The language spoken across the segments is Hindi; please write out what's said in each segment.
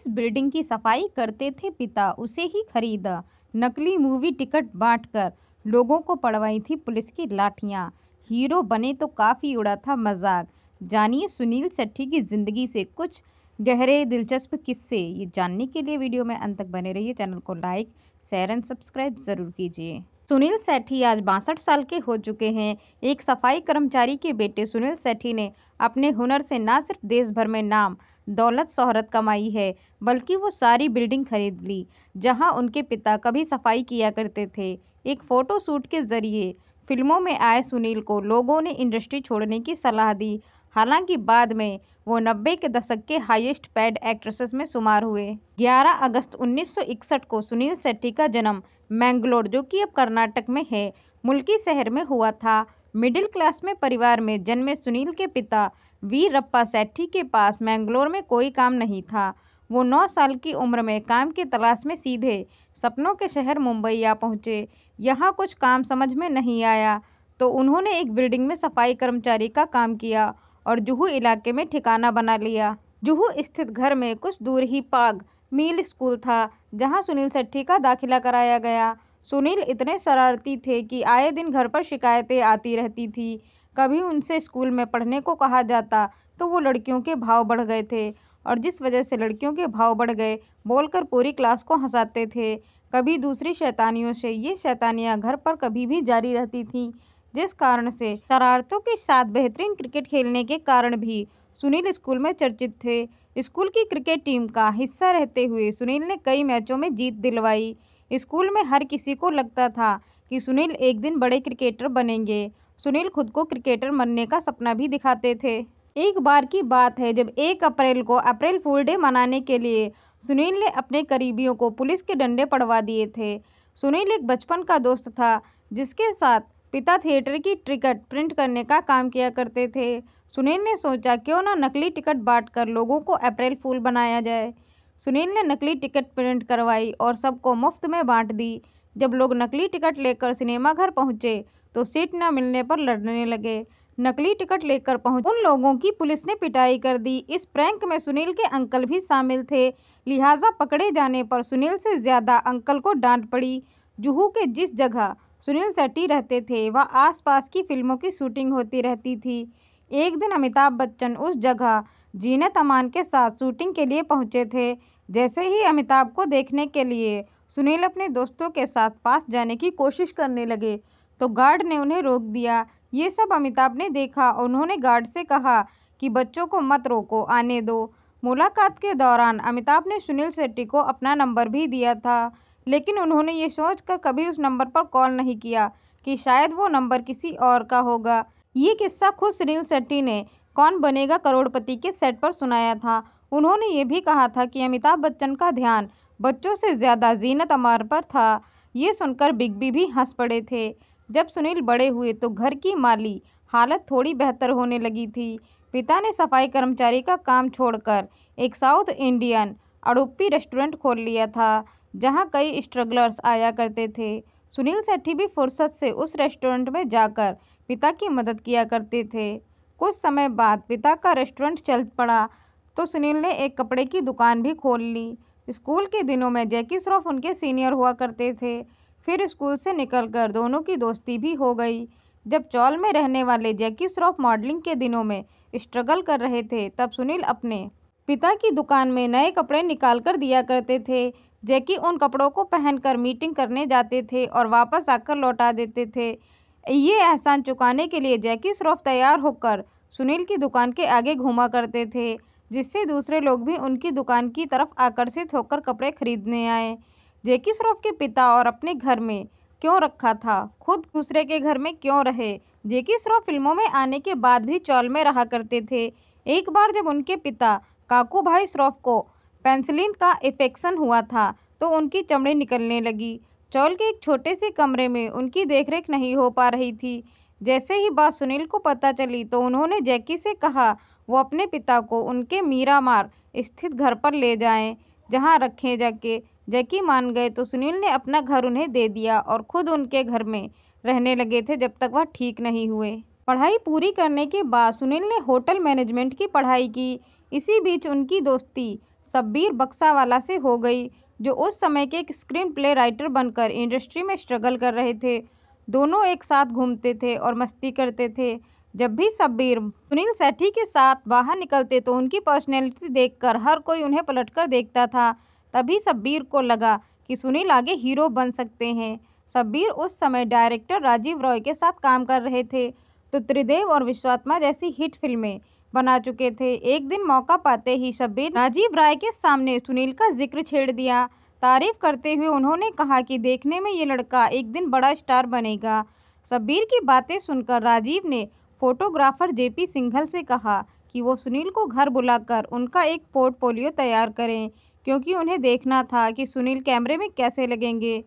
जिस बिल्डिंग की सफाई करते थे पिता उसे ही खरीदा। नकली मूवी टिकट बांटकर लोगों को पड़वाई थी पुलिस की लाठियां। हीरो बने तो काफी उड़ा था मजाक। जानिए सुनील शेट्टी की जिंदगी से कुछ गहरे दिलचस्प किस्से। ये जानने के लिए वीडियो में अंत तक बने रहिए। चैनल को लाइक शेयर एंड सब्सक्राइब जरूर कीजिए। सुनील शेट्टी आज 62 साल के हो चुके हैं। एक सफाई कर्मचारी के बेटे सुनील शेट्टी ने अपने हुनर से न सिर्फ देश भर में नाम दौलत शोहरत कमाई है, बल्कि वो सारी बिल्डिंग खरीद ली जहां उनके पिता कभी सफाई किया करते थे। एक फोटो शूट के जरिए फिल्मों में आए सुनील को लोगों ने इंडस्ट्री छोड़ने की सलाह दी। हालांकि बाद में वो 90 के दशक के हाईएस्ट पेड एक्ट्रेसेस में शुमार हुए। 11 अगस्त 1961 को सुनील शेट्टी का जन्म मैंगलोर, जो कि अब कर्नाटक में है, मुल्की शहर में हुआ था। मिडिल क्लास में परिवार में जन्मे सुनील के पिता वीरप्पा शेट्टी के पास मैंगलोर में कोई काम नहीं था। वो 9 साल की उम्र में काम की तलाश में सीधे सपनों के शहर मुंबई आ पहुंचे। यहाँ कुछ काम समझ में नहीं आया तो उन्होंने एक बिल्डिंग में सफाई कर्मचारी का काम किया और जुहू इलाके में ठिकाना बना लिया। जुहू स्थित घर में कुछ दूर ही पाग मिल स्कूल था जहां सुनील शेट्टी का दाखिला कराया गया। सुनील इतने शरारती थे कि आए दिन घर पर शिकायतें आती रहती थी। कभी उनसे स्कूल में पढ़ने को कहा जाता तो वो लड़कियों के भाव बढ़ गए थे और जिस वजह से लड़कियों के भाव बढ़ गए बोलकर पूरी क्लास को हंसाते थे। कभी दूसरी शैतानियों से ये शैतानियां घर पर कभी भी जारी रहती थीं, जिस कारण से शरारतों के साथ बेहतरीन क्रिकेट खेलने के कारण भी सुनील स्कूल में चर्चित थे। स्कूल की क्रिकेट टीम का हिस्सा रहते हुए सुनील ने कई मैचों में जीत दिलवाई। स्कूल में हर किसी को लगता था कि सुनील एक दिन बड़े क्रिकेटर बनेंगे। सुनील खुद को क्रिकेटर बनने का सपना भी दिखाते थे। एक बार की बात है जब 1 अप्रैल को अप्रैल फूल डे मनाने के लिए सुनील ने अपने करीबियों को पुलिस के डंडे पड़वा दिए थे। सुनील एक बचपन का दोस्त था जिसके साथ पिता थिएटर की टिकट प्रिंट करने का काम किया करते थे। सुनील ने सोचा क्यों ना नकली टिकट बांटकर लोगों को अप्रैल फूल बनाया जाए। सुनील ने नकली टिकट प्रिंट करवाई और सबको मुफ्त में बांट दी। जब लोग नकली टिकट लेकर सिनेमा घर पहुंचे तो सीट न मिलने पर लड़ने लगे। नकली टिकट लेकर पहुंचे उन लोगों की पुलिस ने पिटाई कर दी। इस प्रैंक में सुनील के अंकल भी शामिल थे, लिहाजा पकड़े जाने पर सुनील से ज्यादा अंकल को डांट पड़ी। जुहू के जिस जगह सुनील शेट्टी रहते थे वह आसपास की फिल्मों की शूटिंग होती रहती थी। एक दिन अमिताभ बच्चन उस जगह जीनत अमान के साथ शूटिंग के लिए पहुंचे थे। जैसे ही अमिताभ को देखने के लिए सुनील अपने दोस्तों के साथ पास जाने की कोशिश करने लगे तो गार्ड ने उन्हें रोक दिया। ये सब अमिताभ ने देखा और उन्होंने गार्ड से कहा कि बच्चों को मत रोको, आने दो। मुलाकात के दौरान अमिताभ ने सुनील शेट्टी को अपना नंबर भी दिया था, लेकिन उन्होंने ये सोचकर कभी उस नंबर पर कॉल नहीं किया कि शायद वो नंबर किसी और का होगा। ये किस्सा खुद सुनील शेट्टी ने कौन बनेगा करोड़पति के सेट पर सुनाया था। उन्होंने ये भी कहा था कि अमिताभ बच्चन का ध्यान बच्चों से ज़्यादा जीनत अमान पर था। ये सुनकर बिग बी भी हंस पड़े थे। जब सुनील बड़े हुए तो घर की माली हालत थोड़ी बेहतर होने लगी थी। पिता ने सफाई कर्मचारी का काम छोड़कर एक साउथ इंडियन अड़ुप्पी रेस्टोरेंट खोल लिया था जहां कई स्ट्रगलर्स आया करते थे। सुनील शेट्टी भी फुर्सत से उस रेस्टोरेंट में जाकर पिता की मदद किया करते थे। कुछ समय बाद पिता का रेस्टोरेंट चल पड़ा तो सुनील ने एक कपड़े की दुकान भी खोल ली। स्कूल के दिनों में जैकी श्रॉफ उनके सीनियर हुआ करते थे। फिर स्कूल से निकलकर दोनों की दोस्ती भी हो गई। जब चौल में रहने वाले जैकी श्रॉफ मॉडलिंग के दिनों में स्ट्रगल कर रहे थे तब सुनील अपने पिता की दुकान में नए कपड़े निकाल कर दिया करते थे। जैकी उन कपड़ों को पहनकर मीटिंग करने जाते थे और वापस आकर लौटा देते थे। ये एहसान चुकाने के लिए जैकी श्रॉफ तैयार होकर सुनील की दुकान के आगे घूमा करते थे, जिससे दूसरे लोग भी उनकी दुकान की तरफ आकर्षित होकर कपड़े खरीदने आए। जैकी श्रॉफ के पिता और अपने घर में क्यों रखा था, खुद दूसरे के घर में क्यों रहे। जैकी श्रॉफ फिल्मों में आने के बाद भी चौल में रहा करते थे। एक बार जब उनके पिता काकू भाई श्रॉफ को पेंसिलिन का इन्फेक्शन हुआ था तो उनकी चमड़ी निकलने लगी। चौल के एक छोटे से कमरे में उनकी देखरेख नहीं हो पा रही थी। जैसे ही बात सुनील को पता चली तो उन्होंने जैकी से कहा वो अपने पिता को उनके मीरामार स्थित घर पर ले जाएं, जहां रखें जाके। जैकी मान गए तो सुनील ने अपना घर उन्हें दे दिया और खुद उनके घर में रहने लगे थे जब तक वह ठीक नहीं हुए। पढ़ाई पूरी करने के बाद सुनील ने होटल मैनेजमेंट की पढ़ाई की। इसी बीच उनकी दोस्ती शब्बीर बक्सावाला से हो गई, जो उस समय के एक स्क्रीन प्ले राइटर बनकर इंडस्ट्री में स्ट्रगल कर रहे थे। दोनों एक साथ घूमते थे और मस्ती करते थे। जब भी शब्बीर सुनील शेट्टी के साथ बाहर निकलते तो उनकी पर्सनैलिटी देखकर हर कोई उन्हें पलटकर देखता था। तभी शब्बीर को लगा कि सुनील आगे हीरो बन सकते हैं। शब्बीर उस समय डायरेक्टर राजीव रॉय के साथ काम कर रहे थे, तो त्रिदेव और विश्वात्मा जैसी हिट फिल्में बना चुके थे। एक दिन मौका पाते ही शब्बीर राजीव राय के सामने सुनील का जिक्र छेड़ दिया। तारीफ करते हुए उन्होंने कहा कि देखने में ये लड़का एक दिन बड़ा स्टार बनेगा। शब्बीर की बातें सुनकर राजीव ने फोटोग्राफर जेपी सिंघल से कहा कि वो सुनील को घर बुलाकर उनका एक पोर्टफोलियो तैयार करें, क्योंकि उन्हें देखना था कि सुनील कैमरे में कैसे लगेंगे।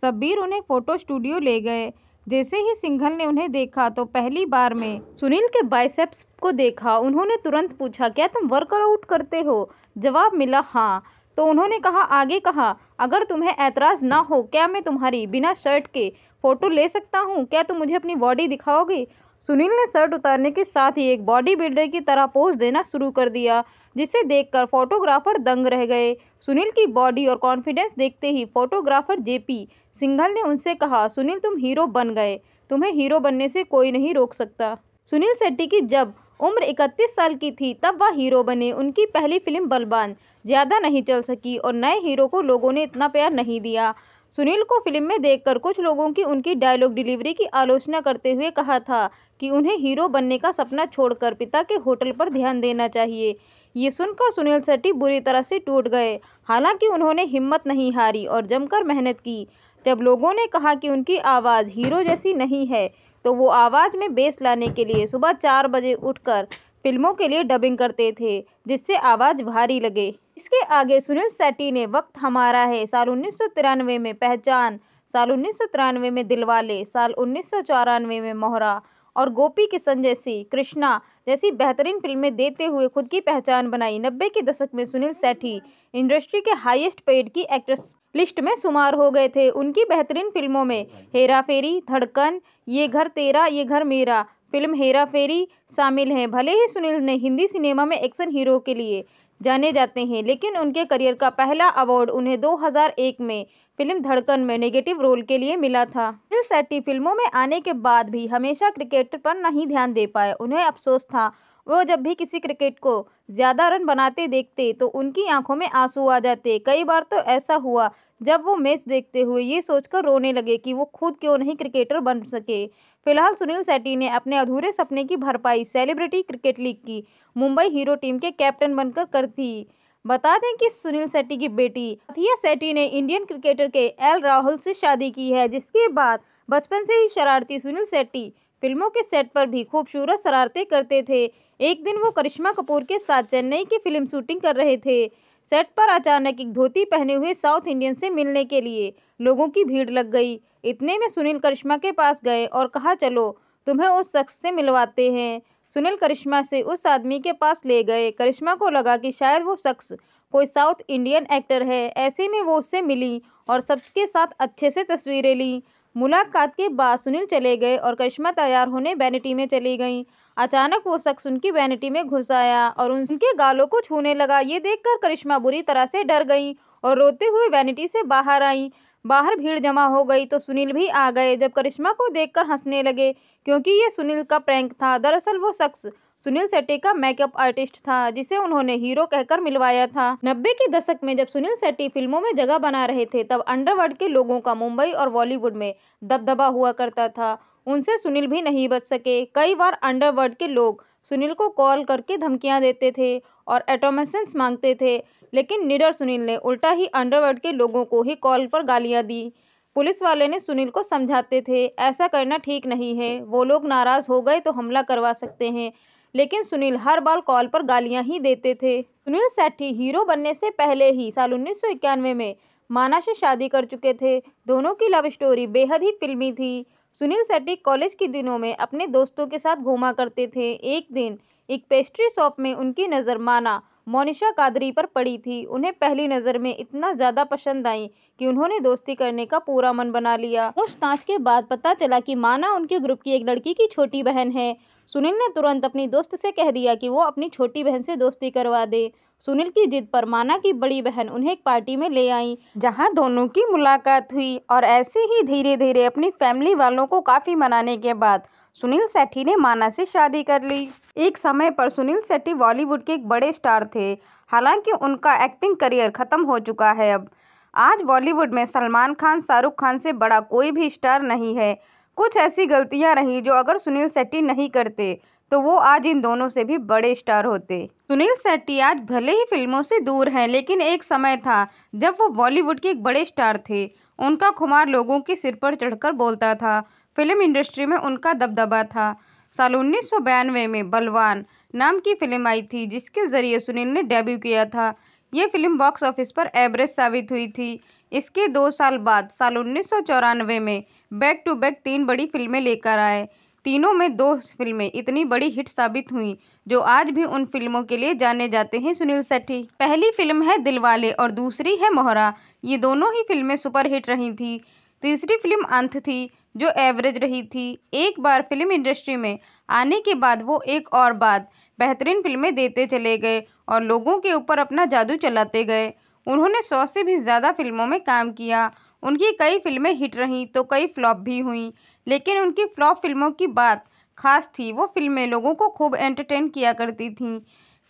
शब्बीर उन्हें फोटो स्टूडियो ले गए। जैसे ही सिंघल ने उन्हें देखा तो पहली बार में सुनील के बाइसेप्स को देखा। उन्होंने तुरंत पूछा, क्या तुम वर्कआउट करते हो? जवाब मिला, हाँ। तो उन्होंने आगे कहा, अगर तुम्हें ऐतराज़ ना हो, क्या मैं तुम्हारी बिना शर्ट के फ़ोटो ले सकता हूँ? क्या तुम मुझे अपनी बॉडी दिखाओगे? सुनील ने शर्ट उतारने के साथ ही एक बॉडी बिल्डर की तरह पोज देना शुरू कर दिया, जिसे देखकर फोटोग्राफर दंग रह गए। सुनील की बॉडी और कॉन्फिडेंस देखते ही फोटोग्राफर जेपी सिंघल ने उनसे कहा, सुनील तुम हीरो बन गए, तुम्हें हीरो बनने से कोई नहीं रोक सकता। सुनील शेट्टी की जब उम्र 31 साल की थी तब वह हीरो बने। उनकी पहली फिल्म बलवान ज़्यादा नहीं चल सकी और नए हीरो को लोगों ने इतना प्यार नहीं दिया। सुनील को फिल्म में देखकर कुछ लोगों की उनकी डायलॉग डिलीवरी की आलोचना करते हुए कहा था कि उन्हें हीरो बनने का सपना छोड़कर पिता के होटल पर ध्यान देना चाहिए। ये सुनकर सुनील शेट्टी बुरी तरह से टूट गए। हालांकि उन्होंने हिम्मत नहीं हारी और जमकर मेहनत की। जब लोगों ने कहा कि उनकी आवाज़ हीरो जैसी नहीं है, तो वो आवाज़ में बेस लाने के लिए सुबह 4 बजे उठकर फिल्मों के लिए डबिंग करते थे, जिससे आवाज़ भारी लगे। इसके आगे सुनील शेट्टी ने वक्त हमारा है, साल 1993 में पहचान, साल 1993 में दिलवाले, साल 1994 में मोहरा और गोपी किशन जैसी, कृष्णा जैसी बेहतरीन फिल्में देते हुए खुद की पहचान बनाई। 90 के दशक में सुनील शेट्टी इंडस्ट्री के हाईएस्ट पेड की एक्ट्रेस लिस्ट में शुमार हो गए थे। उनकी बेहतरीन फिल्मों में हेरा फेरी, धड़कन, ये घर तेरा ये घर मेरा, फिल्म हेरा फेरी शामिल हैं। भले ही सुनील ने हिंदी सिनेमा में एक्शन हीरो के लिए जाने जाते हैं, लेकिन उनके करियर का पहला अवार्ड उन्हें 2001 में फिल्म धड़कन में नेगेटिव रोल के लिए मिला था। सुनील शेट्टी फिल्मों में आने के बाद भी हमेशा क्रिकेट पर नहीं ध्यान दे पाए। उन्हें अफसोस था, वो जब भी किसी क्रिकेट को ज़्यादा रन बनाते देखते तो उनकी आंखों में आंसू आ जाते। कई बार तो ऐसा हुआ जब वो मैच देखते हुए ये सोचकर रोने लगे कि वो खुद क्यों नहीं क्रिकेटर बन सके। फिलहाल सुनील शेट्टी ने अपने अधूरे सपने की भरपाई सेलिब्रिटी क्रिकेट लीग की मुंबई हीरो टीम के कैप्टन बनकर कर थी। बता दें कि सुनील शेट्टी की बेटी अथिया शेट्टी ने इंडियन क्रिकेटर के एल राहुल से शादी की है, जिसके बाद बचपन से ही शरारती सुनील शेट्टी फिल्मों के सेट पर भी खूबसूरत शरारतें करते थे। एक दिन वो करिश्मा कपूर के साथ चेन्नई की फिल्म शूटिंग कर रहे थे। सेट पर अचानक एक धोती पहने हुए साउथ इंडियन से मिलने के लिए लोगों की भीड़ लग गई। इतने में सुनील करिश्मा के पास गए और कहा, चलो तुम्हें उस शख्स से मिलवाते हैं। सुनील करिश्मा से उस आदमी के पास ले गए। करिश्मा को लगा कि शायद वो शख्स कोई साउथ इंडियन एक्टर है। ऐसे में वो उससे मिली और सबके साथ अच्छे से तस्वीरें ली। मुलाकात के बाद सुनील चले गए और करिश्मा तैयार होने वैनिटी में चली गईं। अचानक वो शख्स उनकी वैनिटी में घुस आया और उनके गालों को छूने लगा। ये देखकर करिश्मा बुरी तरह से डर गईं और रोते हुए वैनिटी से बाहर आईं। बाहर भीड़ जमा हो गई तो सुनील भी आ गए। जब करिश्मा को देखकर हंसने लगे, क्योंकि ये सुनील का प्रैंक था। दरअसल वो शख्स सुनील शेट्टी का मेकअप आर्टिस्ट था, जिसे उन्होंने हीरो कहकर मिलवाया था। 90 के दशक में जब सुनील शेट्टी फिल्मों में जगह बना रहे थे, तब अंडरवर्ल्ड के लोगों का मुंबई और बॉलीवुड में दबदबा हुआ करता था। उनसे सुनील भी नहीं बच सके। कई बार अंडरवर्ल्ड के लोग सुनील को कॉल करके धमकियां देते थे और एटोमेशंस मांगते थे, लेकिन निडर सुनील ने उल्टा ही अंडरवर्ल्ड के लोगों को ही कॉल पर गालियां दी। पुलिस वाले ने सुनील को समझाते थे, ऐसा करना ठीक नहीं है, वो लोग नाराज हो गए तो हमला करवा सकते हैं, लेकिन सुनील हर बार कॉल पर गालियां ही देते थे। सुनील शेट्टी हीरो बनने से पहले ही साल 1991 में माना से शादी कर चुके थे। दोनों की लव स्टोरी बेहद ही फिल्मी थी। सुनील शेट्टी कॉलेज के दिनों में अपने दोस्तों के साथ घूमा करते थे। एक दिन एक पेस्ट्री शॉप में उनकी नज़र माना मोनिशा कादरी पर पड़ी थी। उन्हें पहली नज़र में इतना ज़्यादा पसंद आई कि उन्होंने दोस्ती करने का पूरा मन बना लिया। पूछताछ के बाद पता चला कि माना उनके ग्रुप की एक लड़की की छोटी बहन है। सुनील ने तुरंत अपनी दोस्त से कह दिया कि वो अपनी छोटी बहन से दोस्ती करवा दे। सुनील की जिद पर माना की बड़ी बहन उन्हें एक पार्टी में ले आई, जहां दोनों की मुलाकात हुई और ऐसे ही धीरे धीरे अपनी फैमिली वालों को काफ़ी मनाने के बाद सुनील शेट्टी ने माना से शादी कर ली। एक समय पर सुनील शेट्टी बॉलीवुड के एक बड़े स्टार थे। हालांकि उनका एक्टिंग करियर खत्म हो चुका है। अब आज बॉलीवुड में सलमान खान, शाहरुख खान से बड़ा कोई भी स्टार नहीं है। कुछ ऐसी गलतियां रही जो अगर सुनील शेट्टी नहीं करते तो वो आज इन दोनों से भी बड़े स्टार होते। सुनील शेट्टी आज भले ही फिल्मों से दूर हैं, लेकिन एक समय था जब वो बॉलीवुड के एक बड़े स्टार थे। उनका खुमार लोगों के सिर पर चढ़कर बोलता था। फिल्म इंडस्ट्री में उनका दबदबा था। साल 1992 में बलवान नाम की फिल्म आई थी, जिसके जरिए सुनील ने डेब्यू किया था। ये फिल्म बॉक्स ऑफिस पर एवरेज साबित हुई थी। इसके 2 साल बाद साल 1994 में बैक टू बैक 3 बड़ी फिल्में लेकर आए। तीनों में 2 फिल्में इतनी बड़ी हिट साबित हुई जो आज भी उन फिल्मों के लिए जाने जाते हैं सुनील शेट्टी। पहली फिल्म है दिलवाले और दूसरी है मोहरा। ये दोनों ही फिल्में सुपरहिट रही थी। तीसरी फिल्म अंत थी जो एवरेज रही थी। एक बार फिल्म इंडस्ट्री में आने के बाद वो एक और बाद बेहतरीन फिल्में देते चले गए और लोगों के ऊपर अपना जादू चलाते गए। उन्होंने 100 से भी ज़्यादा फिल्मों में काम किया। उनकी कई फिल्में हिट रहीं तो कई फ्लॉप भी हुईं, लेकिन उनकी फ्लॉप फिल्मों की बात खास थी। वो फिल्में लोगों को खूब एंटरटेन किया करती थीं।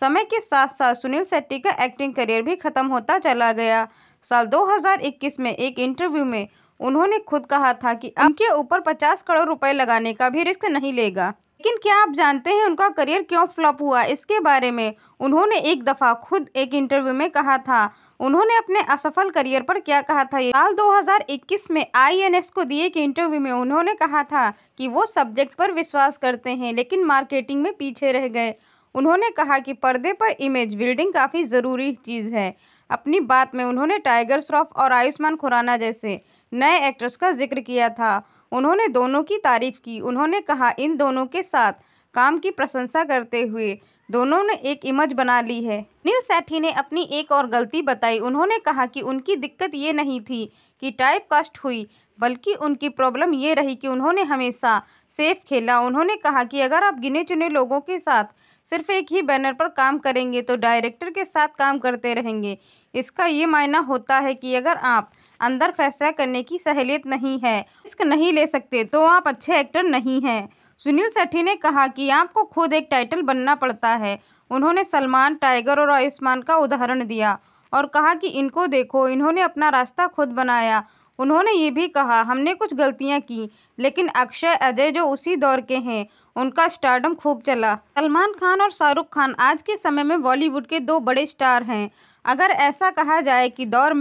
समय के साथ साथ सुनील शेट्टी का एक्टिंग करियर भी खत्म होता चला गया। साल 2021 में एक इंटरव्यू में उन्होंने खुद कहा था कि उनके ऊपर 50 करोड़ रुपए लगाने का भी रिस्क नहीं लेगा। लेकिन क्या आप जानते हैं उनका करियर क्यों फ्लॉप हुआ? इसके बारे में उन्होंने एक दफ़ा खुद एक इंटरव्यू में कहा था। उन्होंने अपने असफल करियर पर क्या कहा था? साल 2021 में INS को दिए एक इंटरव्यू में उन्होंने कहा था कि वो सब्जेक्ट पर विश्वास करते हैं, लेकिन मार्केटिंग में पीछे रह गए। उन्होंने कहा कि पर्दे पर इमेज बिल्डिंग काफ़ी ज़रूरी चीज़ है। अपनी बात में उन्होंने टाइगर श्रॉफ और आयुष्मान खुराना जैसे नए एक्टर्स का जिक्र किया था। उन्होंने दोनों की तारीफ की। उन्होंने कहा इन दोनों के साथ काम की प्रशंसा करते हुए दोनों ने एक इमेज बना ली है। सुनील शेट्टी ने अपनी एक और गलती बताई। उन्होंने कहा कि उनकी दिक्कत ये नहीं थी कि टाइप कास्ट हुई, बल्कि उनकी प्रॉब्लम ये रही कि उन्होंने हमेशा सेफ खेला। उन्होंने कहा कि अगर आप गिने चुने लोगों के साथ सिर्फ एक ही बैनर पर काम करेंगे तो डायरेक्टर के साथ काम करते रहेंगे। इसका ये मायना होता है कि अगर आप अंदर फैसला करने की सहलियत नहीं है, रिस्क नहीं ले सकते, तो आप अच्छे एक्टर नहीं हैं। सुनील शेट्टी ने कहा कि आपको खुद एक टाइटल बनना पड़ता है। उन्होंने सलमान, टाइगर और आयुष्मान का उदाहरण दिया और कहा कि इनको देखो, इन्होंने अपना रास्ता खुद बनाया। उन्होंने ये भी कहा हमने कुछ गलतियां की, लेकिन अक्षय, अजय जो उसी दौर के हैं, उनका स्टारडम खूब चला। सलमान खान और शाहरुख खान आज के समय में बॉलीवुड के 2 बड़े स्टार हैं। अगर ऐसा कहा जाए कि दौर में